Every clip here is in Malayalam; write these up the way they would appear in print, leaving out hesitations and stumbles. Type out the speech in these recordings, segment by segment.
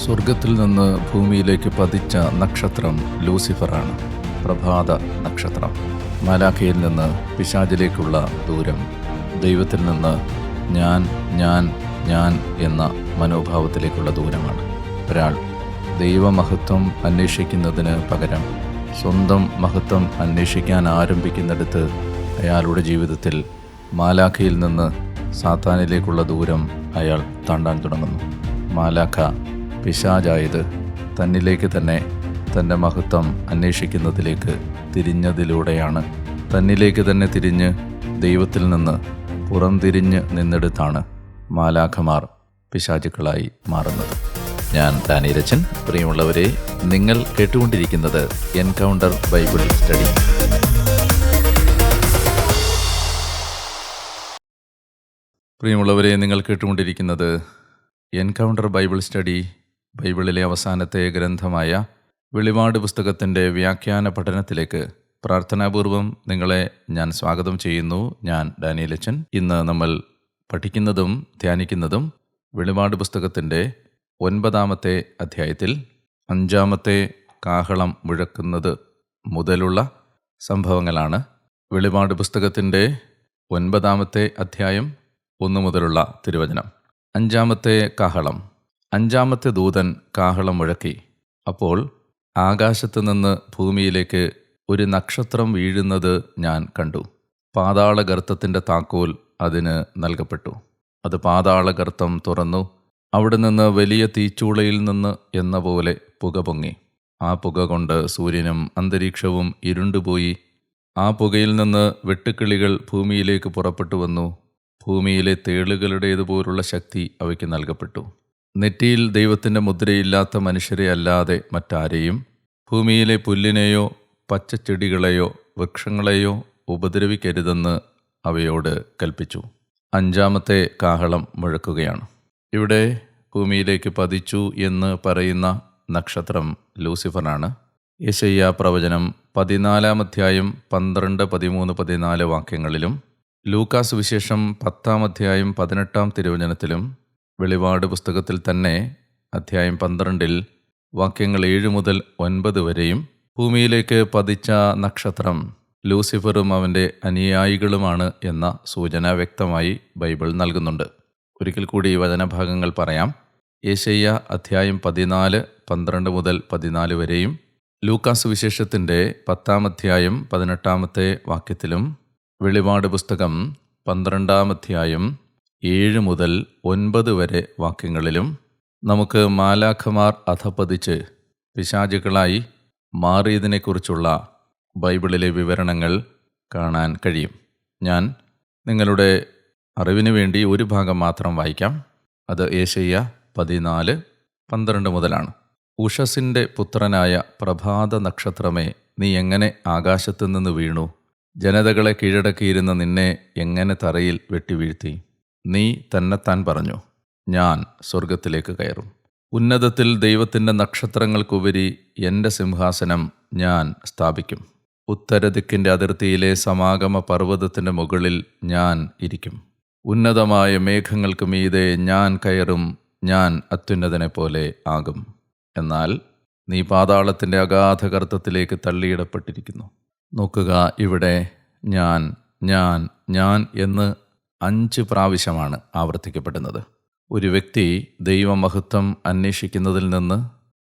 സ്വർഗത്തിൽ നിന്ന് ഭൂമിയിലേക്ക് പതിച്ച നക്ഷത്രം ലൂസിഫറാണ്. പ്രഭാത നക്ഷത്രം. മാലാഖയിൽ നിന്ന് പിശാചിലേക്കുള്ള ദൂരം. ദൈവത്തിൽ നിന്ന് ഞാൻ ഞാൻ ഞാൻ എന്ന മനോഭാവത്തിലേക്കുള്ള ദൂരമാണ്. ഒരാൾ ദൈവമഹത്വം അന്വേഷിക്കുന്നതിന് പകരം സ്വന്തം മഹത്വം അന്വേഷിക്കാൻ ആരംഭിക്കുന്നിടത്ത് അയാളുടെ ജീവിതത്തിൽ മാലാഖയിൽ നിന്ന് സാത്താനിലേക്കുള്ള ദൂരം അയാൾ താണ്ടാൻ തുടങ്ങുന്നു. മാലാഖ പിശാചായത് തന്നിലേക്ക് തന്നെ തൻ്റെ മഹത്വം അന്വേഷിക്കുന്നതിലേക്ക് തിരിഞ്ഞതിലൂടെയാണ്. തന്നിലേക്ക് തന്നെ തിരിഞ്ഞ് ദൈവത്തിൽ നിന്ന് പുറംതിരിഞ്ഞ് നിന്നെടുത്താണ് മാലാഖമാർ പിശാചുക്കളായി മാറുന്നത്. ഞാൻ ഡാനിയലച്ചൻ. പ്രിയമുള്ളവരെ, നിങ്ങൾ കേട്ടുകൊണ്ടിരിക്കുന്നത് എൻകൗണ്ടർ ബൈബിൾ സ്റ്റഡി. പ്രിയമുള്ളവരെ, നിങ്ങൾ കേട്ടുകൊണ്ടിരിക്കുന്നത് എൻകൗണ്ടർ ബൈബിൾ സ്റ്റഡി. ബൈബിളിലെ അവസാനത്തെ ഗ്രന്ഥമായ വെളിപാട് പുസ്തകത്തിൻ്റെ വ്യാഖ്യാന പഠനത്തിലേക്ക് പ്രാർത്ഥനാപൂർവം നിങ്ങളെ ഞാൻ സ്വാഗതം ചെയ്യുന്നു. ഞാൻ ഡാനിയലച്ചൻ. ഇന്ന് നമ്മൾ പഠിക്കുന്നതും ധ്യാനിക്കുന്നതും വെളിപാട് പുസ്തകത്തിൻ്റെ 9-ാമത്തെ അധ്യായത്തിൽ 5-ാമത്തെ കാഹളം മുഴക്കുന്നത് മുതലുള്ള സംഭവങ്ങളാണ്. വെളിപാട് പുസ്തകത്തിൻ്റെ 9-ാമത്തെ അധ്യായം 1 മുതലുള്ള തിരുവചനം. 5-ാമത്തെ കാഹളം. 5-ാമത്തെ ദൂതൻ കാഹളം മുഴക്കി. അപ്പോൾ ആകാശത്ത് നിന്ന് ഭൂമിയിലേക്ക് ഒരു നക്ഷത്രം വീഴുന്നത് ഞാൻ കണ്ടു. പാതാളഗർത്തത്തിൻ്റെ താക്കോൽ അതിന് നൽകപ്പെട്ടു. അത് പാതാളഗർത്തം തുറന്നു. അവിടെ നിന്ന് വലിയ തീച്ചൂളയിൽ നിന്ന് എന്ന പോലെ പുക പൊങ്ങി. ആ പുക കൊണ്ട് സൂര്യനും അന്തരീക്ഷവും ഇരുണ്ടുപോയി. ആ പുകയിൽ നിന്ന് വെട്ടുക്കിളികൾ ഭൂമിയിലേക്ക് പുറപ്പെട്ടു വന്നു. ഭൂമിയിലെ തേളുകളുടേതുപോലുള്ള ശക്തി അവയ്ക്ക് നൽകപ്പെട്ടു. നെറ്റിയിൽ ദൈവത്തിൻ്റെ മുദ്രയില്ലാത്ത മനുഷ്യരെ അല്ലാതെ മറ്റാരെയും ഭൂമിയിലെ പുല്ലിനെയോ പച്ചച്ചെടികളെയോ വൃക്ഷങ്ങളെയോ ഉപദ്രവിക്കരുതെന്ന് അവയോട് കൽപ്പിച്ചു. 5-ാമത്തെ കാഹളം മുഴക്കുകയാണ്. ഇവിടെ ഭൂമിയിലേക്ക് പതിച്ചു എന്ന് പറയുന്ന നക്ഷത്രം ലൂസിഫറാണ്. യെശയ്യാ പ്രവചനം 14-ാം അധ്യായം 12, 13, 14 വാക്യങ്ങളിലും ലൂക്കാസ് വിശേഷം 10-ാം അധ്യായം 18-ാം തിരുവചനത്തിലും വെളിപാട് പുസ്തകത്തിൽ തന്നെ അധ്യായം 12-ൽ വാക്യങ്ങൾ 7 മുതൽ 9 വരെയും ഭൂമിയിലേക്ക് പതിച്ച നക്ഷത്രം ലൂസിഫറും അവൻ്റെ അനുയായികളുമാണ് എന്ന സൂചന വ്യക്തമായി ബൈബിൾ നൽകുന്നുണ്ട്. ഒരിക്കൽ കൂടി ഈ വചനഭാഗങ്ങൾ പറയാം. യെശയ്യാ അധ്യായം 14, 12 മുതൽ 14 വരെയും ലൂക്കാസ് വിശേഷത്തിൻ്റെ 10-ാം അധ്യായം 18-ാമത്തെ വാക്യത്തിലും വെളിപാട് പുസ്തകം 12-ാം അധ്യായം 7 മുതൽ 9 വരെ വാക്യങ്ങളിലും നമുക്ക് മാലാഖമാർ അധപ്പതിച്ച് പിശാചുക്കളായി മാറിയതിനെക്കുറിച്ചുള്ള ബൈബിളിലെ വിവരണങ്ങൾ കാണാൻ കഴിയും. ഞാൻ നിങ്ങളുടെ അറിവിന് വേണ്ടി ഒരു ഭാഗം മാത്രം വായിക്കാം. അത് യെശയ്യാ 14, 12 മുതലാണ്. ഉഷസിൻ്റെ പുത്രനായ പ്രഭാത നക്ഷത്രമേ, നീ എങ്ങനെ ആകാശത്തു നിന്ന് വീണു? ജനതകളെ കീഴടക്കിയിരുന്ന നിന്നെ എങ്ങനെ തറയിൽ വെട്ടിവീഴ്ത്തി? നീ തന്നെത്താൻ പറഞ്ഞു, ഞാൻ സ്വർഗത്തിലേക്ക് കയറും. ഉന്നതത്തിൽ ദൈവത്തിൻ്റെ നക്ഷത്രങ്ങൾക്കുപരി എൻ്റെ സിംഹാസനം ഞാൻ സ്ഥാപിക്കും. ഉത്തരദിക്കിൻ്റെ അതിർത്തിയിലെ സമാഗമ പർവ്വതത്തിൻ്റെ മുകളിൽ ഞാൻ ഇരിക്കും. ഉന്നതമായ മേഘങ്ങൾക്ക് മീതെ ഞാൻ കയറും. ഞാൻ അത്യുന്നതനെ പോലെ ആകും. എന്നാൽ നീ പാതാളത്തിൻ്റെ അഗാധഗർത്തത്തിലേക്ക് തള്ളിയിടപ്പെട്ടിരിക്കുന്നു. നോക്കുക, ഇവിടെ ഞാൻ ഞാൻ ഞാൻ എന്ന് 5 പ്രാവശ്യമാണ് ആവർത്തിക്കപ്പെടുന്നത്. ഒരു വ്യക്തി ദൈവമഹത്വം അന്വേഷിക്കുന്നതിൽ നിന്ന്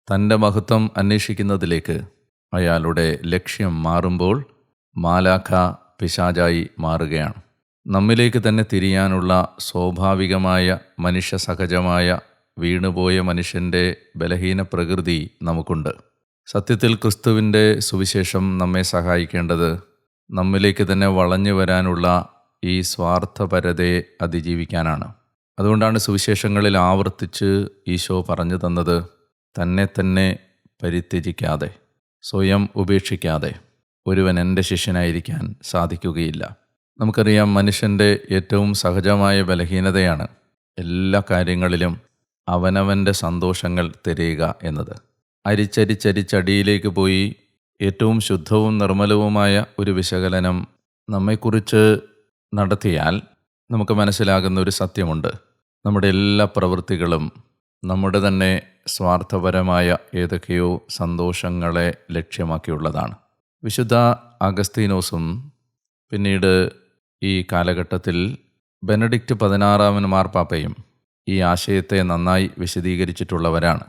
തൻ്റെ മഹത്വം അന്വേഷിക്കുന്നതിലേക്ക് അയാളുടെ ലക്ഷ്യം മാറുമ്പോൾ മാലാഖ പിശാചായി മാറുകയാണ്. നമ്മിലേക്ക് തന്നെ തിരിയാനുള്ള സ്വാഭാവികമായ മനുഷ്യ സഹജമായ വീണുപോയ മനുഷ്യൻ്റെ ബലഹീന പ്രകൃതി നമുക്കുണ്ട്. സത്യത്തിൽ ക്രിസ്തുവിൻ്റെ സുവിശേഷം നമ്മെ സഹായിക്കേണ്ടത് നമ്മിലേക്ക് തന്നെ വളഞ്ഞു വരാനുള്ള ഈ സ്വാർത്ഥപരതയെ അതിജീവിക്കാനാണ്. അതുകൊണ്ടാണ് സുവിശേഷങ്ങളിൽ ആവർത്തിച്ച് ഈശോ പറഞ്ഞു തന്നത്, തന്നെ തന്നെ പരിത്യജിക്കാതെ, സ്വയം ഉപേക്ഷിക്കാതെ ഒരുവൻ എൻ്റെ ശിഷ്യനായിരിക്കാൻ സാധിക്കുകയില്ല. നമുക്കറിയാം, മനുഷ്യൻ്റെ ഏറ്റവും സഹജമായ ബലഹീനതയാണ് എല്ലാ കാര്യങ്ങളിലും അവനവൻ്റെ സന്തോഷങ്ങൾ തിരയുക എന്നത്. അരിച്ചരിച്ചടിയിലേക്ക് പോയി ഏറ്റവും ശുദ്ധവും നിർമ്മലവുമായ ഒരു വിശകലനം നമ്മെക്കുറിച്ച് നടത്തിയാൽ നമുക്ക് മനസ്സിലാകുന്ന ഒരു സത്യമുണ്ട്. നമ്മുടെ എല്ലാ പ്രവൃത്തികളും നമ്മുടെ തന്നെ സ്വാർത്ഥപരമായ ഏതൊക്കെയോ സന്തോഷങ്ങളെ ലക്ഷ്യമാക്കിയുള്ളതാണ്. വിശുദ്ധ അഗസ്തീനോസും പിന്നീട് ഈ കാലഘട്ടത്തിൽ ബെനഡിക്റ്റ് 16 മാർപ്പാപ്പയും ഈ ആശയത്തെ നന്നായി വിശദീകരിച്ചിട്ടുള്ളവരാണ്.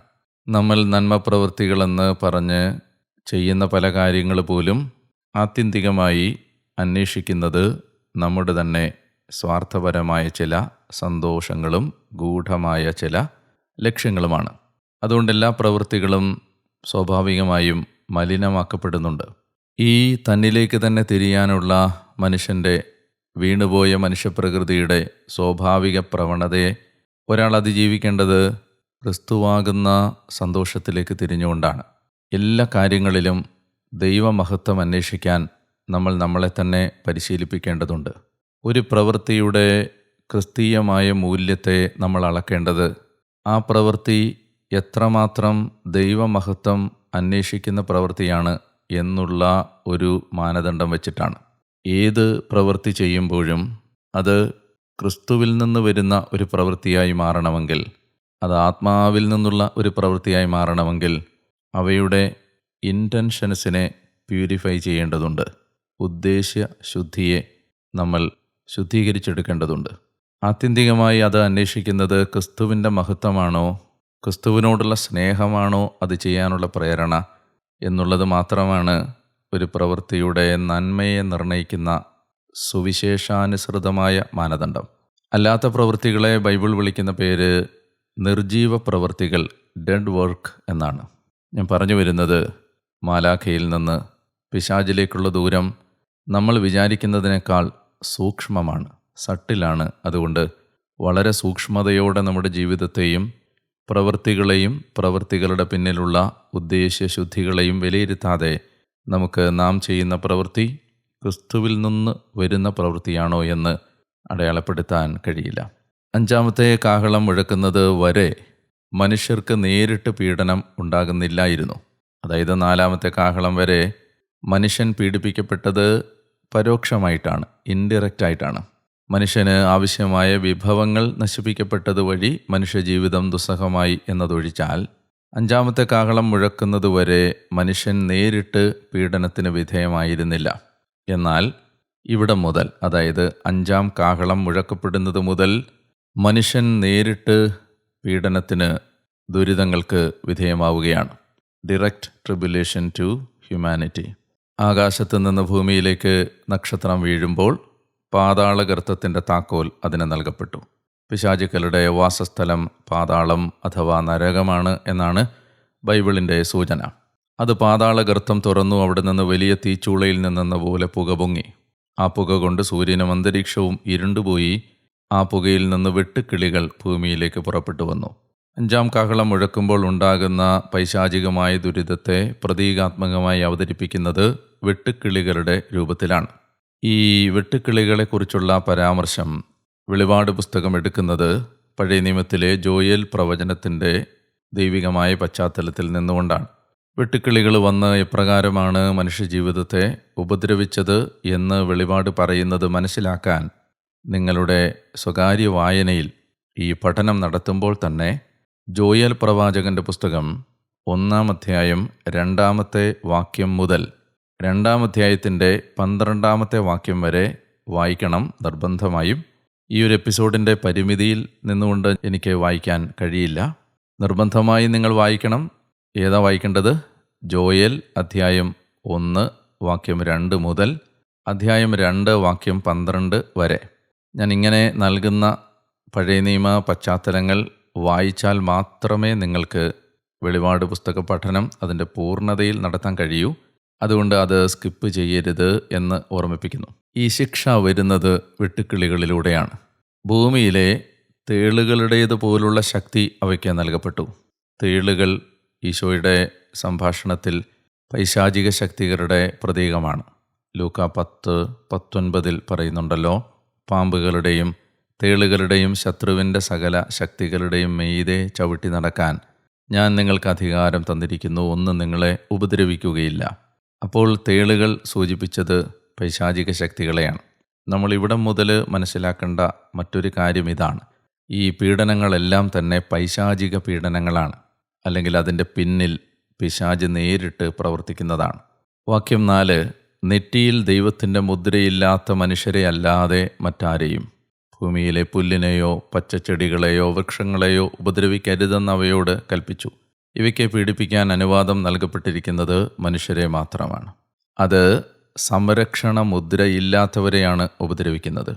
നമ്മൾ നന്മ പ്രവൃത്തികളെന്ന് പറഞ്ഞ് ചെയ്യുന്ന പല കാര്യങ്ങൾ പോലും ആത്യന്തികമായി അന്വേഷിക്കുന്നത് നമ്മുടെ തന്നെ സ്വാർത്ഥപരമായ ചില സന്തോഷങ്ങളും ഗൂഢമായ ചില ലക്ഷ്യങ്ങളുമാണ്. അതുകൊണ്ട് എല്ലാ പ്രവൃത്തികളും സ്വാഭാവികമായും മലിനമാക്കപ്പെടുന്നുണ്ട്. ഈ തന്നിലേക്ക് തന്നെ തിരിയാനുള്ള മനുഷ്യൻ്റെ വീണുപോയ മനുഷ്യപ്രകൃതിയുടെ സ്വാഭാവിക പ്രവണതയെ ഒരാൾ അതിജീവിക്കേണ്ടത് ക്രിസ്തുവാകുന്ന സന്തോഷത്തിലേക്ക് തിരിഞ്ഞുകൊണ്ടാണ്. എല്ലാ കാര്യങ്ങളിലും ദൈവമഹത്വം അന്വേഷിക്കാൻ നമ്മൾ നമ്മളെ തന്നെ പരിശീലിപ്പിക്കേണ്ടതുണ്ട്. ഒരു പ്രവൃത്തിയുടെ ക്രിസ്തീയമായ മൂല്യത്തെ നമ്മൾ അളക്കേണ്ടത് ആ പ്രവൃത്തി എത്രമാത്രം ദൈവമഹത്വം അന്വേഷിക്കുന്ന പ്രവൃത്തിയാണ് എന്നുള്ള ഒരു മാനദണ്ഡം വച്ചിട്ടാണ്. ഏത് പ്രവൃത്തി ചെയ്യുമ്പോഴും അത് ക്രിസ്തുവിൽ നിന്ന് വരുന്ന ഒരു പ്രവൃത്തിയായി മാറണമെങ്കിൽ, അത് ആത്മാവിൽ നിന്നുള്ള ഒരു പ്രവൃത്തിയായി മാറണമെങ്കിൽ അവയുടെ ഇൻറ്റൻഷൻസിനെ പ്യൂരിഫൈ ചെയ്യേണ്ടതുണ്ട്. ഉദ്ദേശ്യ ശുദ്ധിയെ നമ്മൾ ശുദ്ധീകരിച്ചെടുക്കേണ്ടതുണ്ട്. ആത്യന്തികമായി അത് അന്വേഷിക്കുന്നത് ക്രിസ്തുവിൻ്റെ മഹത്വമാണോ, ക്രിസ്തുവിനോടുള്ള സ്നേഹമാണോ അത് ചെയ്യാനുള്ള പ്രേരണ എന്നുള്ളത് മാത്രമാണ് ഒരു പ്രവൃത്തിയുടെ നന്മയെ നിർണ്ണയിക്കുന്ന സുവിശേഷാനുസൃതമായ മാനദണ്ഡം. അല്ലാത്ത പ്രവൃത്തികളെ ബൈബിൾ വിളിക്കുന്ന പേര് നിർജീവ പ്രവൃത്തികൾ, ഡെഡ് വർക്ക് എന്നാണ്. ഞാൻ പറഞ്ഞു വരുന്നത്, മാലാഖയിൽ നിന്ന് പിശാചിലേക്കുള്ള ദൂരം നമ്മൾ വിചാരിക്കുന്നതിനേക്കാൾ സൂക്ഷ്മമാണ്, സട്ടിലാണ്. അതുകൊണ്ട് വളരെ സൂക്ഷ്മതയോടെ നമ്മുടെ ജീവിതത്തെയും പ്രവൃത്തികളെയും പ്രവൃത്തികളുടെ പിന്നിലുള്ള ഉദ്ദേശ്യശുദ്ധികളെയും വിലയിരുത്താതെ നമുക്ക് നാം ചെയ്യുന്ന പ്രവൃത്തി ക്രിസ്തുവിൽ നിന്ന് വരുന്ന പ്രവൃത്തിയാണോ എന്ന് അടയാളപ്പെടുത്താൻ കഴിയില്ല. 5-ാമത്തെ കാഹളം മുഴക്കുന്നത് വരെ മനുഷ്യർക്ക് നേരിട്ട് പീഡനം ഉണ്ടാകുന്നില്ലായിരുന്നു. അതായത് 4-ാമത്തെ കാഹളം വരെ മനുഷ്യൻ പീഡിപ്പിക്കപ്പെട്ടത് പരോക്ഷമായിട്ടാണ്, ഇൻഡയറക്റ്റായിട്ടാണ്. മനുഷ്യന് ആവശ്യമായ വിഭവങ്ങൾ നശിപ്പിക്കപ്പെട്ടത് വഴി മനുഷ്യജീവിതം ദുസ്സഹമായി എന്നതൊഴിച്ചാൽ 5-ാമത്തെ കാഹളം മുഴക്കുന്നതുവരെ മനുഷ്യൻ നേരിട്ട് പീഡനത്തിന് വിധേയമായിരുന്നില്ല. എന്നാൽ ഇവിടെ മുതൽ, അതായത് 5-ാം കാഹളം മുഴക്കപ്പെടുന്നത് മുതൽ മനുഷ്യൻ നേരിട്ട് പീഡനത്തിന്, ദുരിതങ്ങൾക്ക് വിധേയമാവുകയാണ്. Direct tribulation to humanity. ആകാശത്ത് നിന്ന് ഭൂമിയിലേക്ക് നക്ഷത്രം വീഴുമ്പോൾ പാതാളഗർത്തത്തിൻ്റെ താക്കോൽ അതിന് നൽകപ്പെട്ടു. പിശാചുക്കളുടെ വാസസ്ഥലം പാതാളം അഥവാ നരകമാണ് എന്നാണ് ബൈബിളിൻ്റെ സൂചന. അത് പാതാളഗർത്തം തുറന്നു. അവിടെ നിന്ന് വലിയ തീച്ചൂളയിൽ നിന്നെന്ന പോലെ പുക പൊങ്ങി. ആ പുക കൊണ്ട് സൂര്യനും അന്തരീക്ഷവും ഇരുണ്ടുപോയി. ആ പുകയിൽ നിന്ന് വെട്ടുക്കിളികൾ ഭൂമിയിലേക്ക് പുറപ്പെട്ടു വന്നു. 5-ാം കാഹളം മുഴക്കുമ്പോൾ ഉണ്ടാകുന്ന പൈശാചികമായ ദുരിതത്തെ പ്രതീകാത്മകമായി അവതരിപ്പിക്കുന്നത് വെട്ടുക്കിളികളുടെ രൂപത്തിലാണ്. ഈ വെട്ടുക്കിളികളെക്കുറിച്ചുള്ള പരാമർശം വെളിപാട് പുസ്തകം എടുക്കുന്നത് പഴയ നിയമത്തിലെ ജോയേൽ പ്രവചനത്തിൻ്റെ ദൈവികമായ പശ്ചാത്തലത്തിൽ നിന്നുകൊണ്ടാണ്. വെട്ടുക്കിളികൾ വന്ന് എപ്രകാരമാണ് മനുഷ്യജീവിതത്തെ ഉപദ്രവിച്ചത് എന്ന് വെളിപാട് പറയുന്നത് മനസ്സിലാക്കാൻ നിങ്ങളുടെ സ്വകാര്യ വായനയിൽ ഈ പഠനം നടത്തുമ്പോൾ തന്നെ ജോയേൽ പ്രവാചകൻ്റെ പുസ്തകം 1-ാം അധ്യായം 2-ാമത്തെ വാക്യം മുതൽ 2-ാം അധ്യായത്തിൻ്റെ 12-ാമത്തെ വാക്യം വരെ വായിക്കണം നിർബന്ധമായും. ഈ ഒരു എപ്പിസോഡിൻ്റെ പരിമിതിയിൽ നിന്നുകൊണ്ട് എനിക്ക് വായിക്കാൻ കഴിയില്ല. നിർബന്ധമായി നിങ്ങൾ വായിക്കണം. ഏതാ വായിക്കേണ്ടത്? ജോയേൽ അധ്യായം 1 വാക്യം 2 മുതൽ അധ്യായം 2 വാക്യം 12 വരെ. ഞാൻ ഇങ്ങനെ നൽകുന്ന പഴയ നിയമ പശ്ചാത്തലങ്ങൾ വായിച്ചാൽ മാത്രമേ നിങ്ങൾക്ക് വെളിപാട് പുസ്തക പഠനം അതിൻ്റെ പൂർണ്ണതയിൽ നടത്താൻ കഴിയൂ. അതുകൊണ്ട് അത് സ്കിപ്പ് ചെയ്യരുത് എന്ന് ഓർമ്മിപ്പിക്കുന്നു. ഈ ശിക്ഷ വരുന്നത് വെട്ടുക്കിളികളിലൂടെയാണ്. ഭൂമിയിലെ തേളുകളുടേതുപോലുള്ള ശക്തി അവയ്ക്ക് നൽകപ്പെട്ടു. തേളുകൾ ഈശോയുടെ സംഭാഷണത്തിൽ പൈശാചിക ശക്തികളുടെ പ്രതീകമാണ്. ലൂക്കാ 10:19 പറയുന്നുണ്ടല്ലോ, പാമ്പുകളുടെയും തേളുകളുടെയും ശത്രുവിൻ്റെ സകല ശക്തികളുടെയും മീതെ ചവിട്ടി നടക്കാൻ ഞാൻ നിങ്ങൾക്ക് അധികാരം തന്നിരിക്കുന്നു, ഒന്നും നിങ്ങളെ ഉപദ്രവിക്കുകയില്ല. അപ്പോൾ തേളുകൾ സൂചിപ്പിച്ചത് പൈശാചിക ശക്തികളെയാണ്. നമ്മൾ ഇവിടം മുതൽ മനസ്സിലാക്കേണ്ട മറ്റൊരു കാര്യം ഇതാണ്. ഈ പീഡനങ്ങളെല്ലാം തന്നെ പൈശാചിക പീഡനങ്ങളാണ്, അല്ലെങ്കിൽ അതിൻ്റെ പിന്നിൽ പിശാച് നേരിട്ട് പ്രവർത്തിക്കുന്നതാണ്. വാക്യം 4, നെറ്റിയിൽ ദൈവത്തിൻ്റെ മുദ്രയില്ലാത്ത മനുഷ്യരെ അല്ലാതെ മറ്റാരെയും ഭൂമിയിലെ പുല്ലിനെയോ പച്ചച്ചെടികളെയോ വൃക്ഷങ്ങളെയോ ഉപദ്രവിക്കരുതെന്ന് അവയോട് കൽപ്പിച്ചു. ഇവയ്ക്ക് പീഡിപ്പിക്കാൻ അനുവാദം നൽകപ്പെട്ടിരിക്കുന്നത് മനുഷ്യരെ മാത്രമാണ്. അത് സംരക്ഷണ മുദ്രയില്ലാത്തവരെയാണ് ഉപദ്രവിക്കുന്നത്.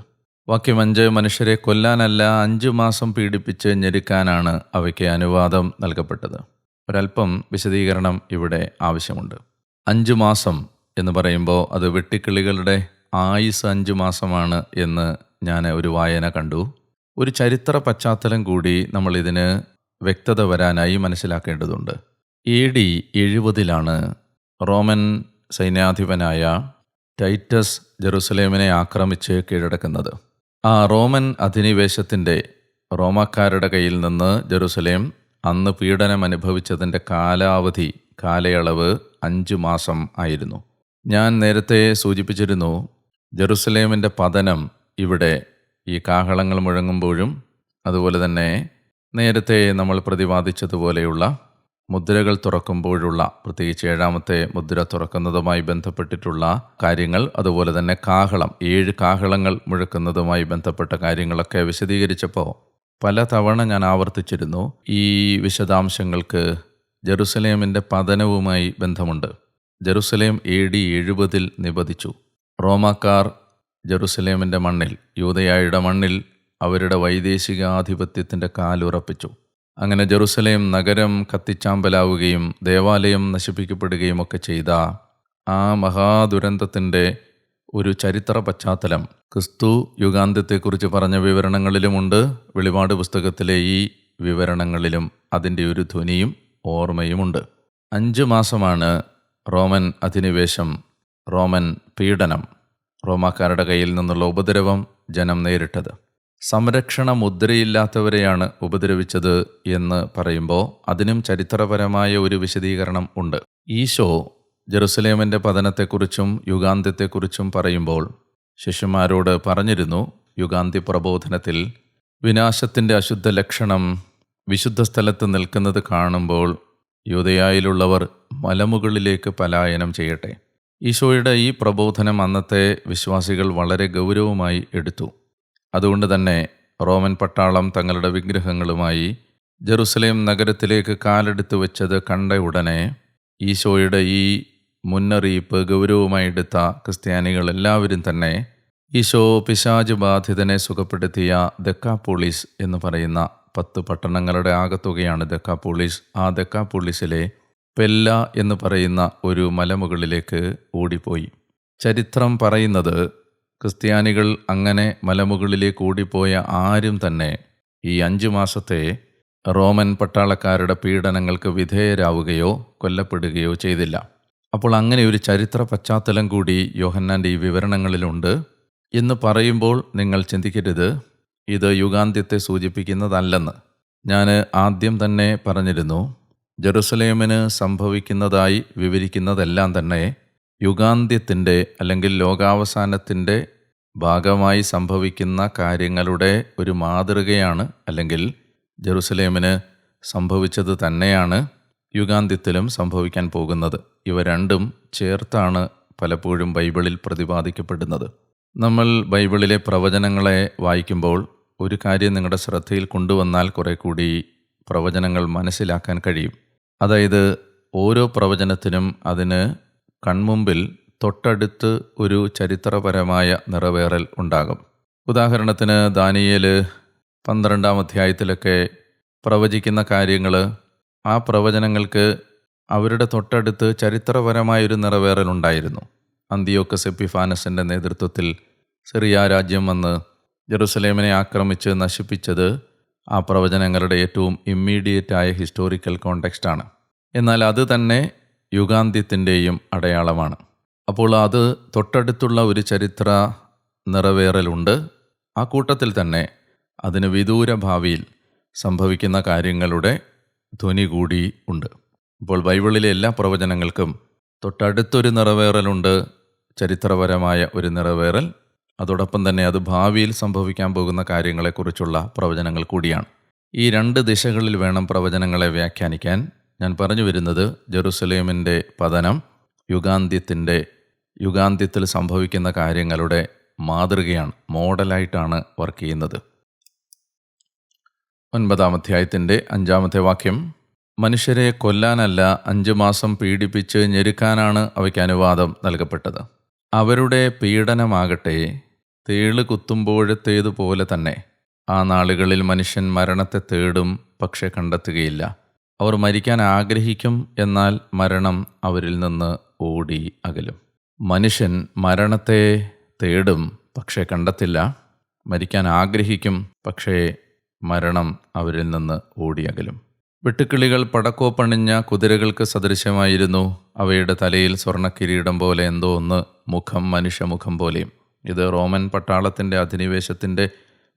വാക്യം 5, മനുഷ്യരെ കൊല്ലാനല്ല 5 മാസം പീഡിപ്പിച്ച് ഞെരുക്കാനാണ് അവയ്ക്ക് അനുവാദം നൽകപ്പെട്ടത്. ഒരല്പം വിശദീകരണം ഇവിടെ ആവശ്യമുണ്ട്. 5 മാസം എന്ന് പറയുമ്പോൾ അത് വെട്ടിക്കിളികളുടെ ആയുസ് 5 മാസമാണ് എന്ന് ഞാൻ ഒരു വായന കണ്ടു. ഒരു ചരിത്ര പശ്ചാത്തലം കൂടി നമ്മൾ ഇതിന് വ്യക്തത വരാനായി മനസ്സിലാക്കേണ്ടതുണ്ട്. AD 70 റോമൻ സൈന്യാധിപനായ ടൈറ്റസ് ജെറുസലേമിനെ ആക്രമിച്ച് കീഴടക്കുന്നത്. ആ റോമൻ അധിനിവേശത്തിൻ്റെ റോമാക്കാരുടെ കയ്യിൽ നിന്ന് ജെറുസലേം അന്ന് പീഡനം അനുഭവിച്ചതിൻ്റെ കാലയളവ് 5 മാസം ആയിരുന്നു. ഞാൻ നേരത്തെ സൂചിപ്പിച്ചിരുന്നു, ജെറുസലേമിൻ്റെ പതനം ഇവിടെ ഈ കാഹളങ്ങൾ മുഴങ്ങുമ്പോഴും അതുപോലെ തന്നെ നേരത്തെ നമ്മൾ പ്രതിപാദിച്ചതുപോലെയുള്ള മുദ്രകൾ തുറക്കുമ്പോഴുള്ള, പ്രത്യേകിച്ച് 7ാമത്തെ മുദ്ര തുറക്കുന്നതുമായി ബന്ധപ്പെട്ടിട്ടുള്ള കാര്യങ്ങൾ, അതുപോലെ തന്നെ 7 കാഹളങ്ങൾ മുഴക്കുന്നതുമായി ബന്ധപ്പെട്ട കാര്യങ്ങളൊക്കെ വിശദീകരിച്ചപ്പോൾ പലതവണ ഞാൻ ആവർത്തിച്ചിരുന്നു, ഈ വിശദാംശങ്ങൾക്ക് ജെറുസലേമിൻ്റെ പതനവുമായി ബന്ധമുണ്ട്. Jerusalem AD 70 നിബദിച്ചു. റോമാക്കാർ ജെറുസലേമിൻ്റെ മണ്ണിൽ, യൂദയായുടെ മണ്ണിൽ അവരുടെ വൈദേശികാധിപത്യത്തിൻ്റെ കാലുറപ്പിച്ചു. അങ്ങനെ ജെറുസലേം നഗരം കത്തിച്ചാമ്പലാവുകയും ദേവാലയം നശിപ്പിക്കപ്പെടുകയും ഒക്കെ ചെയ്ത ആ മഹാദുരന്തത്തിൻ്റെ ഒരു ചരിത്ര പശ്ചാത്തലം ക്രിസ്തു യുഗാന്ത്യത്തെക്കുറിച്ച് പറഞ്ഞ വിവരണങ്ങളിലുമുണ്ട്. വെളിപാട് പുസ്തകത്തിലെ ഈ വിവരണങ്ങളിലും അതിൻ്റെ ഒരു ധ്വനിയും ഓർമ്മയുമുണ്ട്. 5 മാസമാണ് റോമൻ അധിനിവേശം, റോമൻ പീഡനം, റോമാക്കാരുടെ കയ്യിൽ നിന്നുള്ള ഉപദ്രവം ജനം നേരിട്ടത്. സംരക്ഷണ മുദ്രയില്ലാത്തവരെയാണ് ഉപദ്രവിച്ചത് എന്ന് പറയുമ്പോൾ അതിനും ചരിത്രപരമായ ഒരു വിശദീകരണം ഉണ്ട്. ഈശോ ജെറുസലേമിൻ്റെ പതനത്തെക്കുറിച്ചും യുഗാന്ത്യത്തെക്കുറിച്ചും പറയുമ്പോൾ ശിഷ്യന്മാരോട് പറഞ്ഞിരുന്നു, യുഗാന്ത്യ പ്രബോധനത്തിൽ വിനാശത്തിൻ്റെ അശുദ്ധ ലക്ഷണം വിശുദ്ധ സ്ഥലത്ത് നിൽക്കുന്നത് കാണുമ്പോൾ യൂദയായിലുള്ളവർ മലമുകളിലേക്ക് പലായനം ചെയ്യട്ടെ. ഈശോയുടെ ഈ പ്രബോധനം അന്നത്തെ വിശ്വാസികൾ വളരെ ഗൗരവമായി എടുത്തു. അതുകൊണ്ട് തന്നെ റോമൻ പട്ടാളം തങ്ങളുടെ വിഗ്രഹങ്ങളുമായി ജെറുസലേം നഗരത്തിലേക്ക് കാലെടുത്ത് വെച്ചത് കണ്ട ഉടനെ ഈശോയുടെ ഈ മുന്നറിയിപ്പ് ഗൗരവമായി എടുത്ത ക്രിസ്ത്യാനികൾ എല്ലാവരും തന്നെ ഈശോ പിശാച് ബാധിതനെ സുഖപ്പെടുത്തിയ ദെക്കാപോളിസ് എന്ന് പറയുന്ന 10 പട്ടണങ്ങളുടെ ആകത്തുകയാണ് ദെക്കാപോളിസ്. ആ ദെക്കാപോളിസിലെ പെല്ല എന്ന് പറയുന്ന ഒരു മലമുകളിലേക്ക് ഓടിപ്പോയി. ചരിത്രം പറയുന്നത് ക്രിസ്ത്യാനികൾ അങ്ങനെ മലമുകളിലേക്ക് ഓടിപ്പോയ ആരും തന്നെ ഈ 5 മാസത്തെ റോമൻ പട്ടാളക്കാരുടെ പീഡനങ്ങൾക്ക് വിധേയരാവുകയോ കൊല്ലപ്പെടുകയോ ചെയ്തില്ല. അപ്പോൾ അങ്ങനെ ഒരു ചരിത്ര പശ്ചാത്തലം കൂടി യോഹന്നാൻ്റെ ഈ വിവരണങ്ങളിലുണ്ട് എന്ന് പറയുമ്പോൾ നിങ്ങൾ ചിന്തിക്കരുത് ഇത് യുഗാന്ത്യത്തെ സൂചിപ്പിക്കുന്നതല്ലെന്ന്. ഞാൻ ആദ്യം തന്നെ പറഞ്ഞിരുന്നു, ജെറുസലേമിന് സംഭവിക്കുന്നതായി വിവരിക്കുന്നതെല്ലാം തന്നെ യുഗാന്ത്യത്തിൻ്റെ അല്ലെങ്കിൽ ലോകാവസാനത്തിൻ്റെ ഭാഗമായി സംഭവിക്കുന്ന കാര്യങ്ങളുടെ ഒരു മാതൃകയാണ്, അല്ലെങ്കിൽ ജെറുസലേമിന് സംഭവിച്ചത് തന്നെയാണ് യുഗാന്ത്യത്തിലും സംഭവിക്കാൻ പോകുന്നത്. ഇവ രണ്ടും ചേർത്താണ് പലപ്പോഴും ബൈബിളിൽ പ്രതിപാദിക്കപ്പെടുന്നത്. നമ്മൾ ബൈബിളിലെ പ്രവചനങ്ങളെ വായിക്കുമ്പോൾ ഒരു കാര്യം നിങ്ങളുടെ ശ്രദ്ധയിൽ കൊണ്ടുവന്നാൽ കുറെ കൂടി പ്രവചനങ്ങൾ മനസ്സിലാക്കാൻ കഴിയും. അതായത് ഓരോ പ്രവചനത്തിനും അതിന് കൺമുമ്പിൽ തൊട്ടടുത്ത് ഒരു ചരിത്രപരമായ നിറവേറൽ ഉണ്ടാകും. ഉദാഹരണത്തിന് ദാനിയേൽ 12-ാം അധ്യായത്തിലൊക്കെ പ്രവചിക്കുന്ന കാര്യങ്ങൾ, ആ പ്രവചനങ്ങൾക്ക് അവരുടെ തൊട്ടടുത്ത് ചരിത്രപരമായൊരു നിറവേറൽ ഉണ്ടായിരുന്നു. അന്തിയോക്കസ് എപ്പിഫാനസിൻ്റെ നേതൃത്വത്തിൽ സിറിയ രാജ്യം വന്ന് ജെറുസലേമിനെ ആക്രമിച്ച് നശിപ്പിച്ചത് ആ പ്രവചനങ്ങളുടെ ഏറ്റവും ഇമ്മീഡിയറ്റായ ഹിസ്റ്റോറിക്കൽ കോണ്ടെക്സ്റ്റാണ്. എന്നാൽ അത് തന്നെ യുഗാന്ത്യത്തിൻ്റെയും അടയാളമാണ്. അപ്പോൾ അത് തൊട്ടടുത്തുള്ള ഒരു ചരിത്ര നിറവേറലുണ്ട്. ആ കൂട്ടത്തിൽ തന്നെ അതിന് വിദൂര ഭാവിയിൽ സംഭവിക്കുന്ന കാര്യങ്ങളുടെ ധ്വനി കൂടി ഉണ്ട്. ഇപ്പോൾ ബൈബിളിലെ എല്ലാ പ്രവചനങ്ങൾക്കും തൊട്ടടുത്തൊരു നിറവേറലുണ്ട്, ചരിത്രപരമായ ഒരു നിറവേറൽ. അതോടൊപ്പം തന്നെ അത് ഭാവിയിൽ സംഭവിക്കാൻ പോകുന്ന കാര്യങ്ങളെക്കുറിച്ചുള്ള പ്രവചനങ്ങൾ കൂടിയാണ്. ഈ രണ്ട് ദിശകളിൽ വേണം പ്രവചനങ്ങളെ വ്യാഖ്യാനിക്കാൻ. ഞാൻ പറഞ്ഞു വരുന്നത് ജെറുസലേമിൻ്റെ പതനം യുഗാന്ത്യത്തിൽ സംഭവിക്കുന്ന കാര്യങ്ങളുടെ മാതൃകയാണ്, മോഡലായിട്ടാണ് വർക്ക് ചെയ്യുന്നത്. 9-ാം അധ്യായത്തിൻ്റെ 5-ാമത്തെ വാക്യം, മനുഷ്യരെ കൊല്ലാനല്ല 5 മാസം പീഡിപ്പിച്ച് ഞെരുക്കാനാണ് അവയ്ക്ക് അനുവാദം നൽകപ്പെട്ടത്. അവരുടെ പീഡനമാകട്ടെ തേള് കുത്തുമ്പോഴത്തേതുപോലെ തന്നെ. ആ നാളുകളിൽ മനുഷ്യൻ മരണത്തെ തേടും, പക്ഷെ കണ്ടെത്തുകയില്ല. അവർ മരിക്കാൻ ആഗ്രഹിക്കും, എന്നാൽ മരണം അവരിൽ നിന്ന് ഓടി അകലും. മനുഷ്യൻ മരണത്തെ തേടും, പക്ഷെ കണ്ടെത്തില്ല. മരിക്കാൻ ആഗ്രഹിക്കും, പക്ഷേ മരണം അവരിൽ നിന്ന് ഓടി അകലും. വെട്ടുക്കിളികൾ പടക്കോപ്പണിഞ്ഞ കുതിരകൾക്ക് സദൃശ്യമായിരുന്നു. അവയുടെ തലയിൽ സ്വർണ്ണക്കിരീടം പോലെ എന്തോ ഒന്ന്, മുഖം മനുഷ്യമുഖം പോലെയും. ഇത് റോമൻ പട്ടാളത്തിൻ്റെ അധിനിവേശത്തിൻ്റെ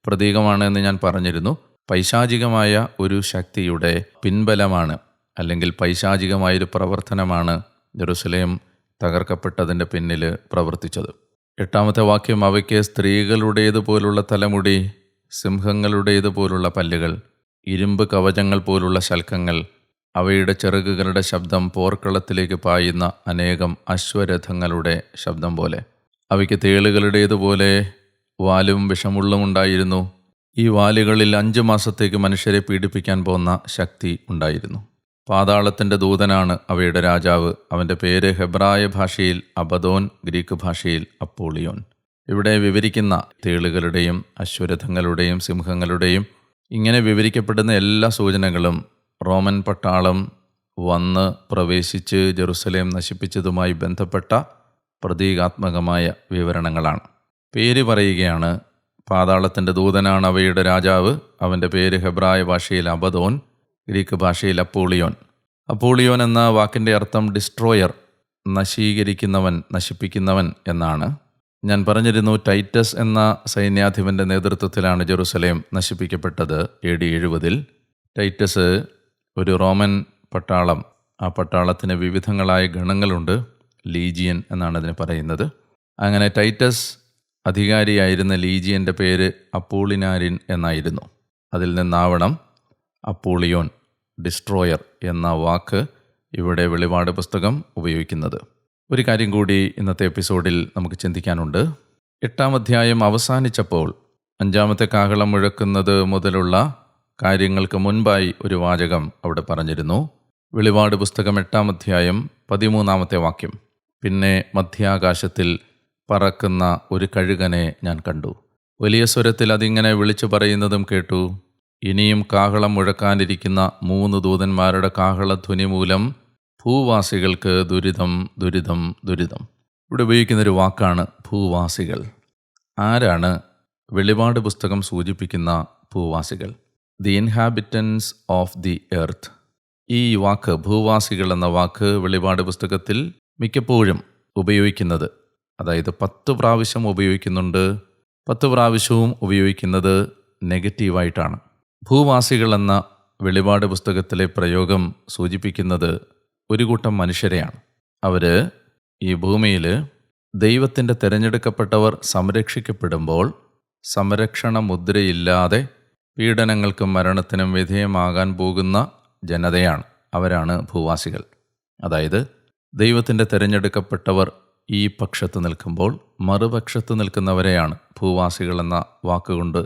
പ്രതീകമാണ് എന്ന് ഞാൻ പറഞ്ഞിരുന്നു. പൈശാചികമായ ഒരു ശക്തിയുടെ പിൻബലമാണ്, അല്ലെങ്കിൽ പൈശാചികമായൊരു പ്രവർത്തനമാണ് ജെറുസലേം തകർക്കപ്പെട്ടതിൻ്റെ പിന്നിൽ പ്രവർത്തിച്ചത്. 8-ാമത്തെ വാക്യം, അവയ്ക്ക് സ്ത്രീകളുടേതുപോലുള്ള തലമുടി, സിംഹങ്ങളുടേതുപോലുള്ള പല്ലുകൾ, ഇരുമ്പ് കവചങ്ങൾ പോലുള്ള ശൽക്കങ്ങൾ, അവയുടെ ചിറകുകളുടെ ശബ്ദം പോർക്കളത്തിലേക്ക് പായുന്ന അനേകം അശ്വരഥങ്ങളുടെ ശബ്ദം പോലെ. അവയ്ക്ക് തേളുകളുടേതുപോലെ വാലും വിഷമുള്ളും ഉണ്ടായിരുന്നു. ഈ വാലുകളിൽ 5 മാസത്തേക്ക് മനുഷ്യരെ പീഡിപ്പിക്കാൻ പോകുന്ന ശക്തി ഉണ്ടായിരുന്നു. പാതാളത്തിൻ്റെ ദൂതനാണ് അവയുടെ രാജാവ്. അവൻ്റെ പേര് ഹെബ്രായ ഭാഷയിൽ അബദോൻ, ഗ്രീക്ക് ഭാഷയിൽ അപ്പോളിയോൻ. ഇവിടെ വിവരിക്കുന്ന തേളുകളുടെയും അശ്വരഥങ്ങളുടെയും സിംഹങ്ങളുടെയും ഇങ്ങനെ വിവരിക്കപ്പെടുന്ന എല്ലാ സൂചനകളും റോമൻ പട്ടാളം വന്ന് പ്രവേശിച്ച് ജെറുസലേം നശിപ്പിച്ചതുമായി ബന്ധപ്പെട്ട പ്രതീകാത്മകമായ വിവരണങ്ങളാണ്. പേര് പറയുകയാണ്, പാതാളത്തിൻ്റെ ദൂതനാണ് അവയുടെ രാജാവ്. അവൻ്റെ പേര് ഹെബ്രായ ഭാഷയിൽ അബദോൻ, ഗ്രീക്ക് ഭാഷയിൽ അപ്പോളിയോൻ. അപ്പോളിയോൻ എന്ന വാക്കിൻ്റെ അർത്ഥം ഡിസ്ട്രോയർ, നശീകരിക്കുന്നവൻ, നശിപ്പിക്കുന്നവൻ എന്നാണ്. ഞാൻ പറഞ്ഞിരുന്നു, ടൈറ്റസ് എന്ന സൈന്യാധിപൻ്റെ നേതൃത്വത്തിലാണ് ജെറുസലേം നശിപ്പിക്കപ്പെട്ടത് AD 70. ടൈറ്റസ് ഒരു റോമൻ പട്ടാളം. ആ പട്ടാളത്തിന് വിവിധങ്ങളായ ഗണങ്ങളുണ്ട്. ലീജിയൻ എന്നാണ് അതിന് പറയുന്നത്. അങ്ങനെ ടൈറ്റസ് അധികാരിയായിരുന്ന ലീജിയൻ്റെ പേര് അപ്പോളിനാരിൻ എന്നായിരുന്നു. അതിൽ നിന്നാവണം അപ്പോളിയോൻ, ഡിസ്ട്രോയർ എന്ന വാക്ക് ഇവിടെ വെളിപാട് പുസ്തകം ഉപയോഗിക്കുന്നത്. ഒരു കാര്യം കൂടി ഇന്നത്തെ എപ്പിസോഡിൽ നമുക്ക് ചിന്തിക്കാനുണ്ട്. 8-ാം അധ്യായം അവസാനിച്ചപ്പോൾ 5-ാമത്തെ കാഹളം മുഴക്കുന്നത് മുതലുള്ള കാര്യങ്ങൾക്ക് മുൻപായി ഒരു വാചകം അവിടെ പറഞ്ഞിരുന്നു. വെളിപാട് പുസ്തകം 8-ാം അധ്യായം 13-ാമത്തെ വാക്യം, പിന്നെ മധ്യാകാശത്തിൽ പറക്കുന്ന ഒരു കഴുകനെ ഞാൻ കണ്ടു. വലിയ സ്വരത്തിൽ അതിങ്ങനെ വിളിച്ചു പറയുന്നതും കേട്ടു, ഇനിയും കാഹളം മുഴക്കാനിരിക്കുന്ന 3 ദൂതന്മാരുടെ കാഹളധ്വനി മൂലം ഭൂവാസികൾക്ക് ദുരിതം, ദുരിതം, ദുരിതം. ഇവിടെ ഉപയോഗിക്കുന്നൊരു വാക്കാണ് ഭൂവാസികൾ. ആരാണ് വെളിപാട് പുസ്തകം സൂചിപ്പിക്കുന്ന ഭൂവാസികൾ? The inhabitants of the earth. ഈ വാക്ക്, ഭൂവാസികൾ എന്ന വാക്ക്, വെളിപാട് പുസ്തകത്തിൽ മിക്കപ്പോഴും ഉപയോഗിക്കുന്നത്, അതായത് 10 പ്രാവശ്യം ഉപയോഗിക്കുന്നുണ്ട്. 10 പ്രാവശ്യവും ഉപയോഗിക്കുന്നത് നെഗറ്റീവായിട്ടാണ്. ഭൂവാസികൾ എന്ന വെളിപാട് പുസ്തകത്തിലെ പ്രയോഗം സൂചിപ്പിക്കുന്നത് ഒരു കൂട്ടം മനുഷ്യരെയാണ്. അവർ ഈ ഭൂമിയിൽ ദൈവത്തിൻ്റെ തിരഞ്ഞെടുക്കപ്പെട്ടവർ സംരക്ഷിക്കപ്പെടുമ്പോൾ സംരക്ഷണ മുദ്രയില്ലാതെ പീഡനങ്ങൾക്കും മരണത്തിനും വിധേയമാകാൻ പോകുന്ന ജനതയാണ്. അവരാണ് ഭൂവാസികൾ. അതായത് ദൈവത്തിൻ്റെ തിരഞ്ഞെടുക്കപ്പെട്ടവർ ഈ പക്ഷത്ത് നിൽക്കുമ്പോൾ മറുപക്ഷത്ത് നിൽക്കുന്നവരെയാണ് ഭൂവാസികൾ എന്ന വാക്കുകൊണ്ട്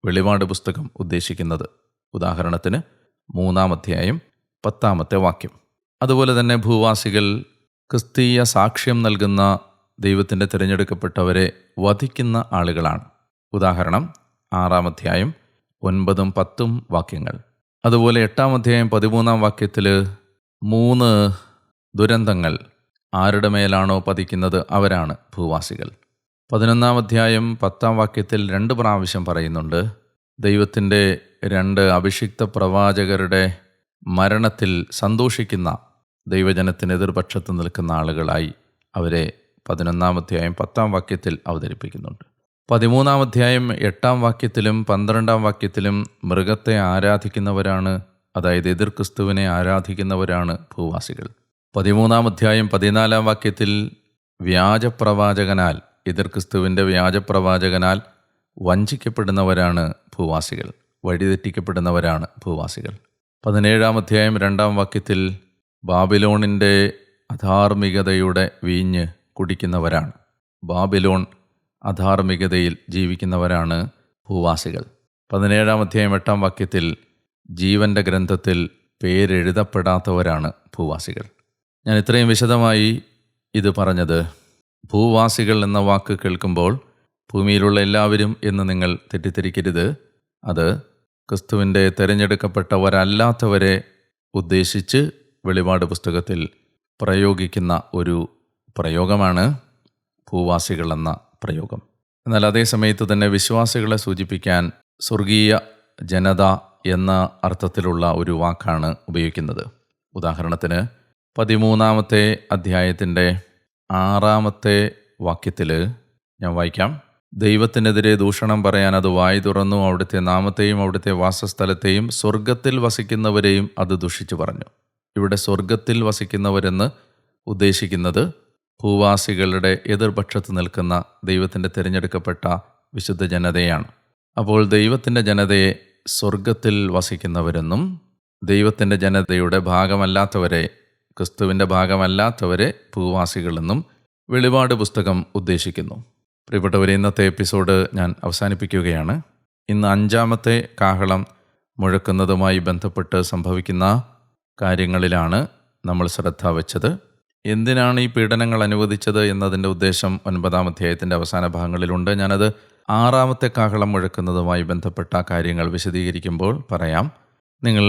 വെളിപാട് പുസ്തകം ഉദ്ദേശിക്കുന്നത്. ഉദാഹരണത്തിന് 3-ാം അധ്യായം 10-ാമത്തെ വാക്യം. അതുപോലെ തന്നെ ഭൂവാസികൾ ക്രിസ്തീയ സാക്ഷ്യം നൽകുന്ന ദൈവത്തിൻ്റെ തിരഞ്ഞെടുക്കപ്പെട്ടവരെ വധിക്കുന്ന ആളുകളാണ്. ഉദാഹരണം 6-ാം അധ്യായം 9-ഉം 10-ഉം വാക്യങ്ങൾ. അതുപോലെ 8-ാം അധ്യായം 13-ാം വാക്യത്തിൽ 3 ദുരന്തങ്ങൾ ആരുടെ മേലാണോ പതിക്കുന്നത് അവരാണ് ഭൂവാസികൾ. 11-ാം അധ്യായം 10-ാം വാക്യത്തിൽ 2 പ്രാവശ്യം പറയുന്നുണ്ട്, ദൈവത്തിൻ്റെ 2 അഭിഷിക്ത പ്രവാചകരുടെ മരണത്തിൽ സന്തോഷിക്കുന്ന ദൈവജനത്തിന് എതിർപക്ഷത്ത് നിൽക്കുന്ന ആളുകളായി അവരെ 11-ാം അധ്യായം 10-ാം വാക്യത്തിൽ അവതരിപ്പിക്കുന്നുണ്ട്. 13-ാം അധ്യായം 8-ാം വാക്യത്തിലും 12-ാം വാക്യത്തിലും മൃഗത്തെ ആരാധിക്കുന്നവരാണ്, അതായത് എതിർ ക്രിസ്തുവിനെ ആരാധിക്കുന്നവരാണ് ഭൂവാസികൾ. 13-ാം അധ്യായം 14-ാം വാക്യത്തിൽ വ്യാജപ്രവാചകനാൽ എതിർ ക്രിസ്തുവിൻ്റെ വ്യാജപ്രവാചകനാൽ വഞ്ചിക്കപ്പെടുന്നവരാണ് ഭൂവാസികൾ, വഴിതെറ്റിക്കപ്പെടുന്നവരാണ് ഭൂവാസികൾ. 17-ാം അധ്യായം 2-ാം വാക്യത്തിൽ ബാബിലോണിൻ്റെ അധാർമികതയുടെ വീഞ്ഞ് കുടിക്കുന്നവരാണ്, ബാബിലോൺ അധാർമികതയിൽ ജീവിക്കുന്നവരാണ് ഭൂവാസികൾ. 17-ാം അധ്യായം 8-ാം വാക്യത്തിൽ ജീവൻ്റെ ഗ്രന്ഥത്തിൽ പേരെഴുതപ്പെടാത്തവരാണ് ഭൂവാസികൾ. ഞാൻ ഇത്രയും വിശദമായി ഇത് പറഞ്ഞത് ഭൂവാസികൾ എന്ന വാക്ക് കേൾക്കുമ്പോൾ ഭൂമിയിലുള്ള എല്ലാവരും എന്ന് നിങ്ങൾ തെറ്റിദ്ധരിക്കരുത്. അത് ക്രിസ്തുവിൻ്റെ തിരഞ്ഞെടുക്കപ്പെട്ടവരല്ലാത്തവരെ ഉദ്ദേശിച്ച് വെളിപാട് പുസ്തകത്തിൽ പ്രയോഗിക്കുന്ന ഒരു പ്രയോഗമാണ് ഭൂവാസികൾ എന്ന പ്രയോഗം. എന്നാൽ അതേ സമയത്ത് തന്നെ വിശ്വാസികളെ സൂചിപ്പിക്കാൻ സ്വർഗീയ ജനത എന്ന അർത്ഥത്തിലുള്ള ഒരു വാക്കാണ് ഉപയോഗിക്കുന്നത്. ഉദാഹരണത്തിന് 13-ാമത്തെ അധ്യായത്തിൻ്റെ 6-ാമത്തെ വാക്യത്തിൽ ഞാൻ വായിക്കാം. ദൈവത്തിനെതിരെ ദൂഷണം പറയാൻ അത് വായി തുറന്നു, അവിടുത്തെ നാമത്തെയും അവിടുത്തെ വാസസ്ഥലത്തെയും സ്വർഗത്തിൽ വസിക്കുന്നവരെയും അത് ദുഷിച്ചു പറഞ്ഞു. ഇവിടെ സ്വർഗത്തിൽ വസിക്കുന്നവരെന്ന് ഉദ്ദേശിക്കുന്നത് ഭൂവാസികളുടെ എതിർപക്ഷത്ത് നിൽക്കുന്ന ദൈവത്തിൻ്റെ തിരഞ്ഞെടുക്കപ്പെട്ട വിശുദ്ധ ജനതയാണ്. അപ്പോൾ ദൈവത്തിൻ്റെ ജനതയെ സ്വർഗത്തിൽ വസിക്കുന്നവരെന്നും ദൈവത്തിൻ്റെ ജനതയുടെ ഭാഗമല്ലാത്തവരെ, ക്രിസ്തുവിൻ്റെ ഭാഗമല്ലാത്തവരെ ഭൂവാസികളെന്നും വെളിപാട് പുസ്തകം ഉദ്ദേശിക്കുന്നു. പ്രിയപ്പെട്ടവരെ, ഇന്നത്തെ എപ്പിസോഡ് ഞാൻ അവസാനിപ്പിക്കുകയാണ്. ഇന്ന് 5-ാമത്തെ കാഹളം മുഴക്കുന്നതുമായി ബന്ധപ്പെട്ട് സംഭവിക്കുന്ന കാര്യങ്ങളിലാണ് നമ്മൾ ശ്രദ്ധ വെച്ചത്. എന്തിനാണ് ഈ പീഡനങ്ങൾ അനുവദിച്ചത് എന്നതിൻ്റെ ഉദ്ദേശം 9-ാം അധ്യായത്തിൻ്റെ അവസാന ഭാഗങ്ങളിലുണ്ട്. ഞാനത് 6-ാമത്തെ കാഹളം മുഴക്കുന്നതുമായി ബന്ധപ്പെട്ട കാര്യങ്ങൾ വിശദീകരിക്കുമ്പോൾ പറയാം. നിങ്ങൾ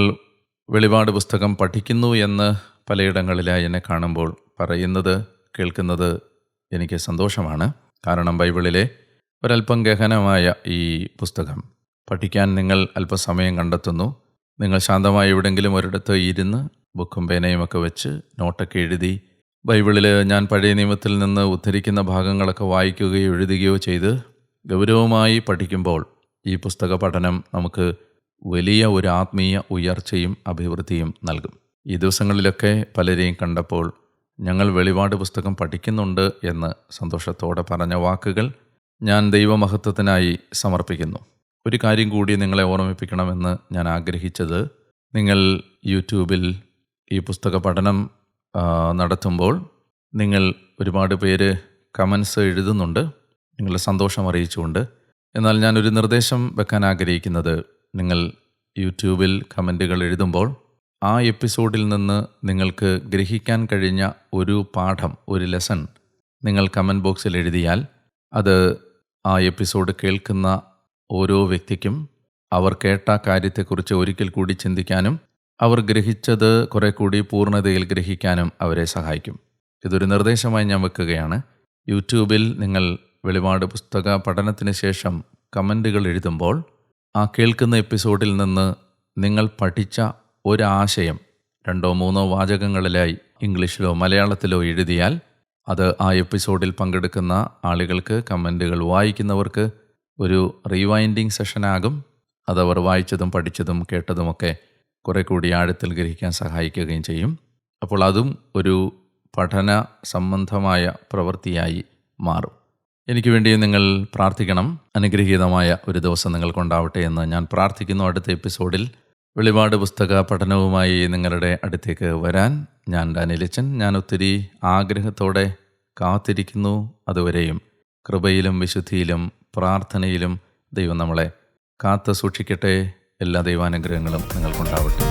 വെളിപാട് പുസ്തകം പഠിക്കുന്നു എന്ന് പലയിടങ്ങളിലായി എന്നെ കാണുമ്പോൾ പറയുന്നത് കേൾക്കുന്നത് എനിക്ക് സന്തോഷമാണ്. കാരണം ബൈബിളിലെ ഒരല്പം ഗഹനമായ ഈ പുസ്തകം പഠിക്കാൻ നിങ്ങൾ അല്പസമയം കണ്ടെത്തുന്നു. നിങ്ങൾ ശാന്തമായി എവിടെയെങ്കിലും ഒരിടത്ത് ഇരുന്ന് ബുക്കും പേനയും ഒക്കെ വെച്ച് നോട്ടൊക്കെ എഴുതി ബൈബിളിൽ ഞാൻ പഴയ നിയമത്തിൽ നിന്ന് ഉദ്ധരിക്കുന്ന ഭാഗങ്ങളൊക്കെ വായിക്കുകയോ എഴുതുകയോ ചെയ്ത് ഗൗരവമായി പഠിക്കുമ്പോൾ ഈ പുസ്തക പഠനം നമുക്ക് വലിയ ഒരു ആത്മീയ ഉയർച്ചയും അഭിവൃദ്ധിയും നൽകും. ഈ ദിവസങ്ങളിലൊക്കെ പലരെയും കണ്ടപ്പോൾ ഞങ്ങൾ വെളിപാട് പുസ്തകം പഠിക്കുന്നുണ്ട് എന്ന് സന്തോഷത്തോടെ പറഞ്ഞ വാക്കുകൾ ഞാൻ ദൈവമഹത്വത്തിനായി സമർപ്പിക്കുന്നു. ഒരു കാര്യം കൂടി നിങ്ങളെ ഓർമ്മിപ്പിക്കണമെന്ന് ഞാൻ ആഗ്രഹിച്ചത്, നിങ്ങൾ യൂട്യൂബിൽ ഈ പുസ്തക പഠനം നടത്തുമ്പോൾ നിങ്ങൾ ഒരുപാട് പേര് കമൻസ് എഴുതുന്നുണ്ട്, നിങ്ങളുടെ സന്തോഷം അറിയിച്ചുകൊണ്ട്. എന്നാൽ ഞാനൊരു നിർദ്ദേശം വെക്കാൻ ആഗ്രഹിക്കുന്നത്, നിങ്ങൾ യൂട്യൂബിൽ കമൻറ്റുകൾ എഴുതുമ്പോൾ ആ എപ്പിസോഡിൽ നിന്ന് നിങ്ങൾക്ക് ഗ്രഹിക്കാൻ കഴിഞ്ഞ ഒരു പാഠം, ഒരു ലെസൺ നിങ്ങൾ കമൻറ്റ് ബോക്സിൽ എഴുതിയാൽ അത് ആ എപ്പിസോഡ് കേൾക്കുന്ന ഓരോ വ്യക്തിക്കും അവർ കേട്ട കാര്യത്തെക്കുറിച്ച് ഒരിക്കൽ കൂടി ചിന്തിക്കാനും അവർ ഗ്രഹിച്ചത് കുറെ കൂടി പൂർണ്ണതയിൽ ഗ്രഹിക്കാനും അവരെ സഹായിക്കും. ഇതൊരു നിർദ്ദേശമായി ഞാൻ വെക്കുകയാണ്. യൂട്യൂബിൽ നിങ്ങൾ വെളിപാട് പുസ്തക പഠനത്തിന് ശേഷം കമൻറ്റുകൾ എഴുതുമ്പോൾ ആ കേൾക്കുന്ന എപ്പിസോഡിൽ നിന്ന് നിങ്ങൾ പഠിച്ച ഒരാശയം 2-3 വാചകങ്ങളിലായി ഇംഗ്ലീഷിലോ മലയാളത്തിലോ എഴുതിയാൽ അത് ആ എപ്പിസോഡിൽ പങ്കെടുക്കുന്ന ആളുകൾക്ക്, കമൻറ്റുകൾ വായിക്കുന്നവർക്ക് ഒരു റീവൈൻഡിങ് സെഷനാകും. അതവർ വായിച്ചതും പഠിച്ചതും കേട്ടതുമൊക്കെ കുറെ കൂടി ആഴത്തിൽ ഗ്രഹിക്കാൻ സഹായിക്കുകയും ചെയ്യും. അപ്പോൾ അതും ഒരു പഠന സംബന്ധമായ പ്രവൃത്തിയായി മാറും. എനിക്ക് വേണ്ടി നിങ്ങൾ പ്രാർത്ഥിക്കണം. അനുഗ്രഹീതമായ ഒരു ദിവസം നിങ്ങൾക്കുണ്ടാവട്ടെ എന്ന് ഞാൻ പ്രാർത്ഥിക്കുന്നു. അടുത്ത എപ്പിസോഡിൽ വെളിപാട് പുസ്തക പഠനവുമായി നിങ്ങളുടെ അടുത്തേക്ക് വരാൻ ഞാൻ ഡാനിയലച്ചൻ. ഞാൻ ഒത്തിരി ആഗ്രഹത്തോടെ കാത്തിരിക്കുന്നു. അതുവരെയും കൃപയിലും വിശുദ്ധിയിലും പ്രാർത്ഥനയിലും ദൈവം നമ്മളെ കാത്തു സൂക്ഷിക്കട്ടെ. എല്ലാ ദൈവാനുഗ്രഹങ്ങളും നിങ്ങൾക്കുണ്ടാവട്ടെ.